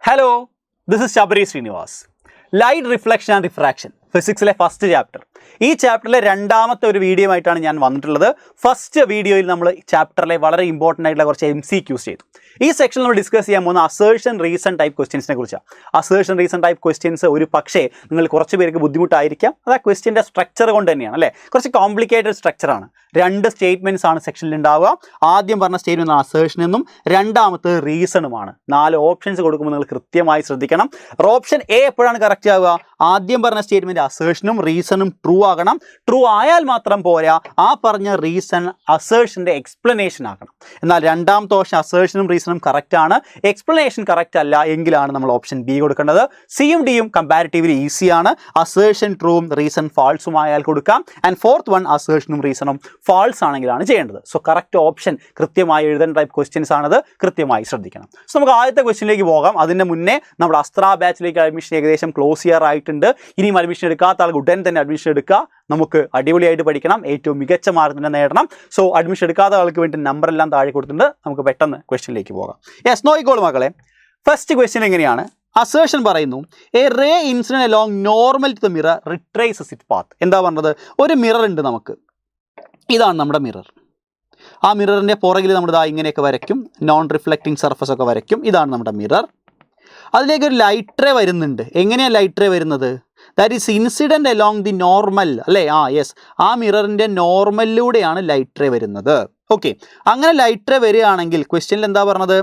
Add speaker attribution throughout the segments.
Speaker 1: Hello, this is Shabari Srinivas. Light reflection and refraction. ഫിസിക്സിലെ first chapter. ഈ ചാപ്റ്ററിലെ രണ്ടാമത്തെ ഒരു വീഡിയോ ആയിട്ടാണ് ഞാൻ വന്നിട്ടുള്ളത്. ഫസ്റ്റ് വീഡിയോയിൽ നമ്മൾ ചാപ്റ്ററിലെ വളരെ ഇമ്പോർട്ടൻ്റ് ആയിട്ടുള്ള കുറച്ച് MCQs ചെയ്തു. ഈ സെക്ഷനിൽ നമ്മൾ ഡിസ്കസ് ചെയ്യാൻ പോകുന്ന അസേർഷൻ റീസൺ ടൈപ്പ് ക്വസ്റ്റ്യൻസിനെ കുറിച്ചാണ്. അസേർഷൻ റീസൺ ടൈപ്പ് ക്വസ്റ്റ്യൻസ് ഒരു പക്ഷേ നിങ്ങൾ കുറച്ച് പേർക്ക് ബുദ്ധിമുട്ടായിരിക്കാം. അത് ആ ക്വസ്റ്റ്യൻ്റെ സ്ട്രക്ചർ കൊണ്ട് തന്നെയാണ് അല്ലേ. കുറച്ച് കോംപ്ലിക്കേറ്റഡ് സ്ട്രക്ചറാണ്. രണ്ട് സ്റ്റേറ്റ്മെൻറ്റ്സ് ആണ് സെക്ഷനിൽ ഉണ്ടാവുക. ആദ്യം പറഞ്ഞ സ്റ്റേറ്റ്മെൻറ്റ് അസേർഷൻ എന്നും രണ്ടാമത്തെ റീസണുമാണ്. 4 ഓപ്ഷൻസ് കൊടുക്കുമ്പോൾ നിങ്ങൾ കൃത്യമായി ശ്രദ്ധിക്കണം. ഓപ്ഷൻ എ എപ്പോഴാണ് കറക്റ്റ് ആവുക? ആദ്യം പറഞ്ഞ സ്റ്റേറ്റ്മെൻറ്റ് അസേർഷനും റീസണും ട്രൂ ആകണം. ട്രൂ ആയാൽ മാത്രം പോരാ, ആ പറഞ്ഞ റീസൺ അസേർഷൻ്റെ എക്സ്പ്ലനേഷൻ ആകണം. എന്നാൽ രണ്ടാമത്തെ ഓപ്ഷൻ അസേർഷനും റീസണും കറക്റ്റ് ആണ്, എക്സ്പ്ലനേഷൻ കറക്റ്റ് അല്ല എങ്കിലാണ് നമ്മൾ ഓപ്ഷൻ ബി കൊടുക്കേണ്ടത്. സിയും ഡിയും കമ്പാരിറ്റീവ്ലി ഈസിയാണ്. അസേർഷൻ ട്രൂവും റീസൺ ഫാൾസും ആയാൽ കൊടുക്കാം. ആൻഡ് ഫോർത്ത് വൺ അസേർഷനും റീസണും ഫാൾസ് ആണെങ്കിലാണ് ചെയ്യേണ്ടത്. സോ കറക്റ്റ് ഓപ്ഷൻ കൃത്യമായി എഴുതേണ്ട ടൈപ്പ് ക്വസ്റ്റ്യൻസ് ആണത്, കൃത്യമായി ശ്രദ്ധിക്കണം. സോ നമുക്ക് ആദ്യത്തെ ക്വസ്റ്റ്യനിലേക്ക് പോകാം. അതിൻ്റെ മുന്നേ നമ്മുടെ അസ്ത്ര ബാച്ചിലേക്ക് അഡ്മിഷൻ ഏകദേശം ക്ലോസ് ചെയ്യാറായിട്ടുണ്ട്. ഇനിയും അഡ്മിഷൻ എടുക്കാത്ത ആൾക്ക് ഉടൻ തന്നെ അഡ്മിഷൻ എടുക്കുക. നമുക്ക് അടിപൊളിയായിട്ട് പഠിക്കണം, ഏറ്റവും മികച്ച മാർക്ക് തന്നെ നേടണം. സോ അഡ്മിഷൻ എടുക്കാത്ത ആൾക്ക് വേണ്ടി നമ്പറെല്ലാം താഴെ കൊടുത്തിട്ടുണ്ട്. നമുക്ക് പെട്ടെന്ന് ക്വസ്റ്റ്യനിലേക്ക് പോകാം. യെസ്, നോക്കിക്കോളൂ മക്കളെ. ഫസ്റ്റ് ക്വസ്റ്റ്യൻ എങ്ങനെയാണ്? അസേർഷൻ പറയുന്നു a ray incident along normal to the mirror retraces it path. എന്താ പറഞ്ഞത്? ഒരു മിറർ ഉണ്ട് നമുക്ക്. ഇതാണ് നമ്മുടെ മിറർ. ആ മിററിൻ്റെ പുറകിൽ നമ്മൾ ഇങ്ങനെയൊക്കെ വരയ്ക്കും, നോൺ റിഫ്ലക്റ്റിംഗ് സർഫസ് ഒക്കെ വരയ്ക്കും. ഇതാണ് നമ്മുടെ മിറർ. അതിലേക്ക് ഒരു ലൈറ്റ് റേ വരുന്നുണ്ട്. എങ്ങനെയാണ് ലൈറ്റ് റേ വരുന്നത്? That is incident along the normal അല്ലേ? യെസ്, ആ മിററിൻ്റെ നോർമലിലൂടെയാണ് ലൈറ്റ് റേ വരുന്നത്. ഓക്കെ, അങ്ങനെ ലൈറ്റ് റേ വരികയാണെങ്കിൽ ക്വസ്റ്റ്യനിൽ എന്താ പറഞ്ഞത്?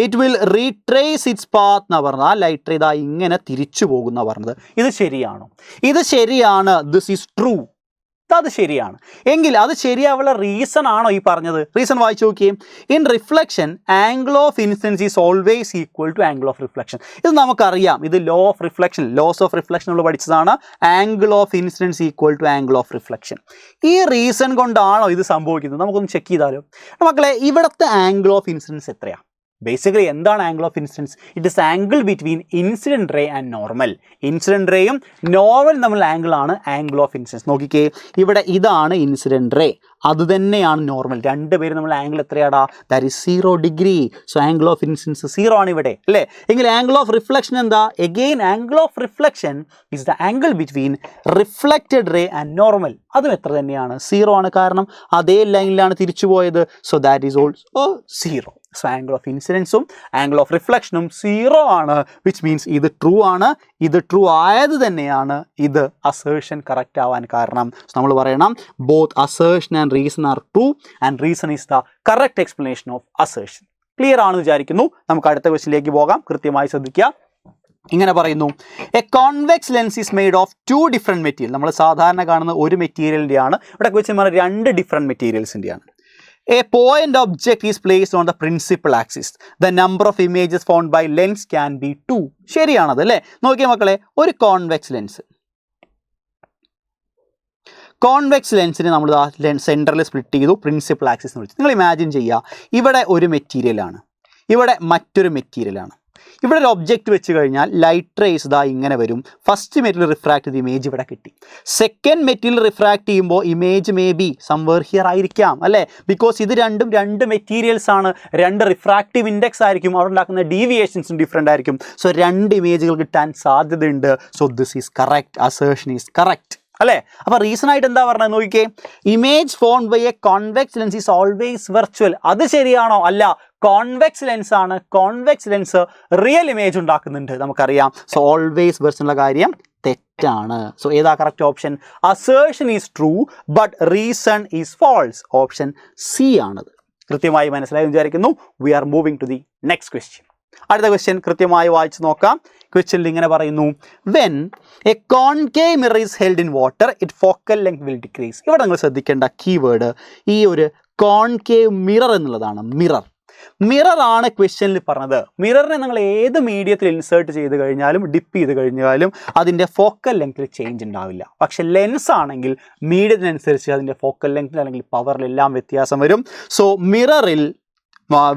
Speaker 1: It will retrace it's path എന്നാണ് പറഞ്ഞത്. ആ ലൈറ്റ് റേ ഇങ്ങനെ തിരിച്ചു പോകുന്ന പറഞ്ഞത്. ഇത് ശരിയാണോ? ഇത് ശരിയാണ്. This is true. അത് ശരിയാണ്. എങ്കിൽ അത് ശരിയാവുള്ള റീസൺ ആണോ ഈ പറഞ്ഞത്? റീസൺ വായിച്ചു നോക്കിയേ. In reflection angle of incidence is always equal to angle of reflection. ഇത് നമുക്കറിയാം. ഇത് law of reflection, laws of reflection നമ്മൾ പഠിച്ചതാണ്. Angle of incidence equal to angle of reflection. ഈ റീസൺ കൊണ്ടാണോ ഇത് സംഭവിക്കുന്നത്? നമുക്കൊന്ന് ചെക്ക് ചെയ്താലോ. മക്കളെ, ഇവിടുത്തെ ആംഗിൾ ഓഫ് ഇൻസിഡൻസ് എത്രയാണ്? ബേസിക്കലി എന്താണ് angle of incidence? It is angle between incident ray and normal. Incident റേയും നോർമൽ തമ്മിലുള്ള ആംഗിളാണ് ആംഗിൾ ഓഫ് ഇൻസിഡൻസ്. നോക്കിക്കേ, ഇവിടെ ഇതാണ് ഇൻസിഡൻറ്റ് റേ, അതുതന്നെയാണ് നോർമൽ. രണ്ടുപേരും നമ്മൾ ആംഗിൾ എത്രയാടാ? That is 0 degree. So angle of incidence 0 ആണ് ഇവിടെ അല്ലേ. എങ്കിൽ ആംഗിൾ ഓഫ് റിഫ്ലക്ഷൻ എന്താ? Again angle of reflection is the angle between reflected ray and normal. അതും എത്ര തന്നെയാണ്? 0 ആണ്. കാരണം അതേ ലൈനിലാണ് തിരിച്ചു പോയത്. So that is also 0. So angle of ഇൻസിഡൻസും ആംഗിൾ ഓഫ് റിഫ്ലക്ഷനും 0 ആണ്. വിച്ച് മീൻസ് ഇത് ട്രൂ ആണ്. ഇത് ട്രൂ ആയത് തന്നെയാണ് ഇത് അസേർഷൻ കറക്റ്റ് ആവാൻ കാരണം. സോ നമ്മൾ പറയണം both assertion and reason are true and reason is the correct explanation of assertion. Clear ആണെന്ന് വിചാരിക്കുന്നു. നമുക്ക് അടുത്ത ക്വസ്റ്റ്യനിലേക്ക് പോകാം. കൃത്യമായി ശ്രദ്ധിക്കുക. ഇങ്ങനെ പറയുന്നു, A convex lens is made of 2 different material. നമ്മൾ സാധാരണ കാണുന്ന ഒരു മെറ്റീരിയലിൻ്റെയാണ്. ഇവിടെ ക്വസ്റ്റ്യൻ പറഞ്ഞാൽ 2 different മെറ്റീരിയൽസിൻ്റെയാണ്. A point object is placed on the principal axis. The number of images found by lens can be 2. ശരിയാണത് അല്ലേ? നോക്കിയ മക്കളെ, ഒരു കോൺവെക്സ് ലെൻസ്. കോൺവെക്സ് ലെൻസിനെ നമ്മൾ സെൻറ്ററിൽ സ്പ്ലിറ്റ് ചെയ്തു, പ്രിൻസിപ്പൽ ആക്സിസ് എന്ന് വിളിച്ചു. നിങ്ങൾ ഇമാജിൻ ചെയ്യുക, ഇവിടെ ഒരു മെറ്റീരിയലാണ്, ഇവിടെ മറ്റൊരു മെറ്റീരിയലാണ്. ഇവിടെ ഒരു ഒബ്ജക്റ്റ് വെച്ച് കഴിഞ്ഞാൽ ലൈറ്റ് റേസ് ഇങ്ങനെ വരും. ഫസ്റ്റ് മെറ്റീരിയൽ റിഫ്രാക്ട് ചെയ്ത് ഇമേജ് ഇവിടെ കിട്ടി. സെക്കൻഡ് മെറ്റീരിയൽ റിഫ്രാക്ട് ചെയ്യുമ്പോൾ image may be somewhere here ആയിരിക്കാം അല്ലേ. ബിക്കോസ് ഇത് രണ്ടും 2 മെറ്റീരിയൽസ് ആണ്. 2 റിഫ്രാക്റ്റീവ് ഇൻഡെക്സ് ആയിരിക്കും. അവിടെ ഉണ്ടാക്കുന്ന ഡീവിയേഷൻസും ഡിഫറെൻ്റ് ആയിരിക്കും. സോ 2 ഇമേജുകൾ കിട്ടാൻ സാധ്യതയുണ്ട്. So this is correct. Assertion is correct അല്ലേ. അപ്പോൾ റീസൺ ആയിട്ട് എന്താ പറഞ്ഞത് നോക്കിക്കേ. Image formed by a convex lens is always virtual. അത് ശരിയാണോ? അല്ല, കോൺവെക്സ് ലെൻസ് ആണ്. കോൺവെക്സ് ലെൻസ് റിയൽ ഇമേജ് ഉണ്ടാക്കുന്നുണ്ട്, നമുക്കറിയാം. സോ ഓൾവേസ് വെർച്വൽ കാര്യം തെറ്റാണ്. സോ ഏതാ correct option? Assertion is true but reason is false. Option C ആണത്. കൃത്യമായി മനസ്സിലായി വിചാരിക്കുന്നു. We are moving to the next question. അടുത്ത ക്വസ്റ്റ്യൻ കൃത്യമായി വായിച്ച് നോക്കാം. ക്വസ്റ്റ്യനിൽ ഇങ്ങനെ പറയുന്നു, when A concave mirror is held in water it focal length will decrease. ഇവിടെ നിങ്ങൾ ശ്രദ്ധിക്കേണ്ട കീവേഡ് ഈ ഒരു കോൺകേവ് മിറർ എന്നുള്ളതാണ്. മിററാണ് ക്വസ്റ്റ്യനിൽ പറഞ്ഞത്. മിററിനെ നിങ്ങൾ ഏത് മീഡിയത്തിൽ ഇൻസേർട്ട് ചെയ്ത് കഴിഞ്ഞാലും ഡിപ്പ് ചെയ്ത് കഴിഞ്ഞാലും അതിൻ്റെ ഫോക്കൽ ലെങ്ത്തിൽ ചേഞ്ച് ഉണ്ടാവില്ല. പക്ഷേ ലെൻസ് ആണെങ്കിൽ മീഡിയത്തിനനുസരിച്ച് അതിൻ്റെ ഫോക്കൽ ലെങ്ത്തിൽ അല്ലെങ്കിൽ പവറിലെല്ലാം വ്യത്യാസം വരും. സോ മിററിൽ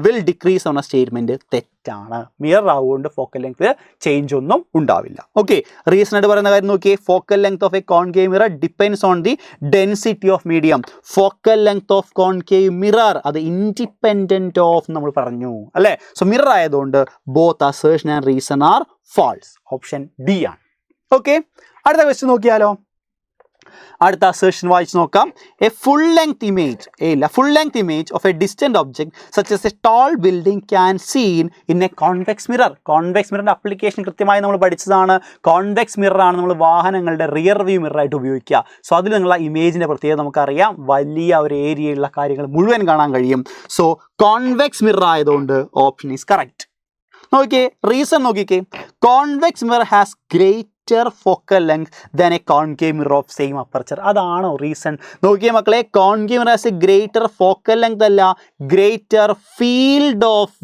Speaker 1: വിൽ ഡിക്രീസ് എന്ന സ്റ്റേറ്റ്മെൻറ്റ് തെറ്റാണ്. മിറർ ആവുകൊണ്ട് ഫോക്കൽ ലെങ്ത് ചേഞ്ച് ഒന്നും ഉണ്ടാവില്ല. ഓക്കെ, റീസൺ ആയിട്ട് പറയുന്ന കാര്യം നോക്കിയേ, focal length of a concave mirror depends on the density of medium. Focal length of concave mirror അത് ഇൻഡിപെൻഡൻറ്റ് ഓഫ് നമ്മൾ പറഞ്ഞു അല്ലേ. സോ മിറർ ആയതുകൊണ്ട് both assertion and reason are false. Option D ആണ്. ഓക്കെ, അടുത്ത ക്വസ്റ്റ്യൻ നോക്കിയാലോ. അടുത്ത assertion വായിച്ച് നോക്കാം. A full length image of a distant object such as a tall building can seen in a convex mirror. Convex മിററിൻ്റെ application കൃത്യമായി നമ്മൾ പഠിച്ചതാണ്. കോൺവെക്സ് മിററാണ് നമ്മൾ വാഹനങ്ങളുടെ റിയർ വ്യൂ മിററായിട്ട് ഉപയോഗിക്കുക. സോ അതിൽ നിന്നുള്ള ഇമേജിൻ്റെ പ്രത്യേകത നമുക്കറിയാം, വലിയ ഒരു ഏരിയയിലുള്ള കാര്യങ്ങൾ മുഴുവൻ കാണാൻ കഴിയും. സോ കോൺവെക്സ് മിറർ ആയതുകൊണ്ട് ഓപ്ഷൻ ഈസ് കറക്റ്റ്. നോക്കിയേ, റീസൺ നോക്കിക്കേ, convex mirror has greater focal length than A concave mirror of same aperture. അതാണോ റീസൺ? നോക്കിയേ മക്കളെ, concave mirror has A greater focal length അല്ല, ഗ്രേറ്റർ ഫീൽഡ് ഓഫ്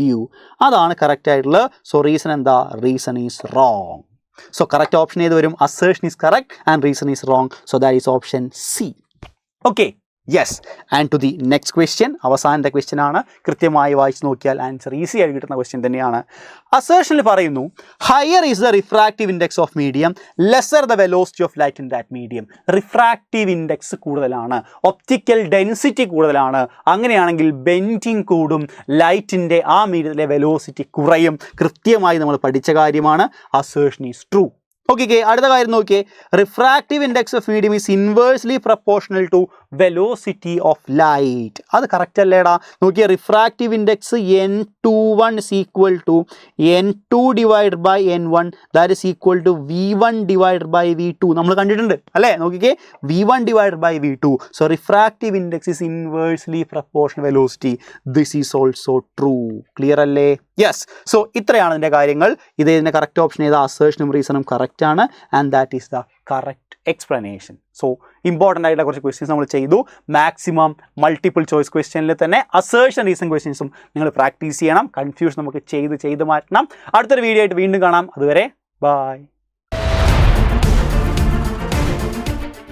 Speaker 1: വ്യൂ. അതാണ് correct ആയിട്ടുള്ളത്. So reason എന്താ? Reason is wrong. So correct option ഏത് വരും? Assertion is correct and reason is wrong. So that is option C. Okay, yes. And to the next question, അവസാനത്തെ question ആണ്. കൃത്യമായി വായിച്ച് നോക്കിയാൽ ആൻസർ ഈസി ആയി കിട്ടുന്ന ക്വസ്റ്റ്യൻ തന്നെയാണ്. അസേർഷനിൽ പറയുന്നു, higher is the refractive index of medium, lesser the velocity of light in that medium. Refractive index കൂടുതലാണ്, ഒപ്റ്റിക്കൽ ഡെൻസിറ്റി കൂടുതലാണ്. അങ്ങനെയാണെങ്കിൽ ബെൻഡിങ് കൂടും, ലൈറ്റിൻ്റെ ആ മീഡിയത്തിലെ വെലോസിറ്റി കുറയും. കൃത്യമായി നമ്മൾ പഠിച്ച കാര്യമാണ്. Assertion is true. ഓക്കെ, അടുത്ത കാര്യം നോക്കിയേ, refractive index of medium is inversely proportional to velocity of light. അത് കറക്റ്റ് അല്ലേടാ? നോക്കിയേ, refractive index N21 is equal to N2 divided by N1, that is equal to V1 divided by V2. നമ്മൾ കണ്ടിട്ടുണ്ട് അല്ലേ? നോക്കിക്കേ, V1 divided by V2. So refractive index is inversely proportional velocity. This is also true. Clear അല്ലേ? Yes. So ഇത്രയാണ് ഇതിൻ്റെ കാര്യങ്ങൾ. ഇതിൻ്റെ correct option ഏതാ? അസേർഷനും റീസണും കറക്റ്റ് ആണ്. And that is the correct explanation. So important ആയിട്ടുള്ള കുറച്ച് ക്വസ്റ്റ്യൻസ് നമ്മൾ ചെയ്തു. മാക്സിമം മൾട്ടിപ്പിൾ ചോയ്സ് ക്വസ്റ്റ്യനിൽ തന്നെ അസേർഷൻ റീസൺ ക്വസ്റ്റ്യൻസും നിങ്ങൾ പ്രാക്ടീസ് ചെയ്യണം. കൺഫ്യൂഷൻ നമുക്ക് ചെയ്ത് മാറ്റണം. അടുത്തൊരു വീഡിയോ ആയിട്ട് വീണ്ടും കാണാം. അതുവരെ ബൈ.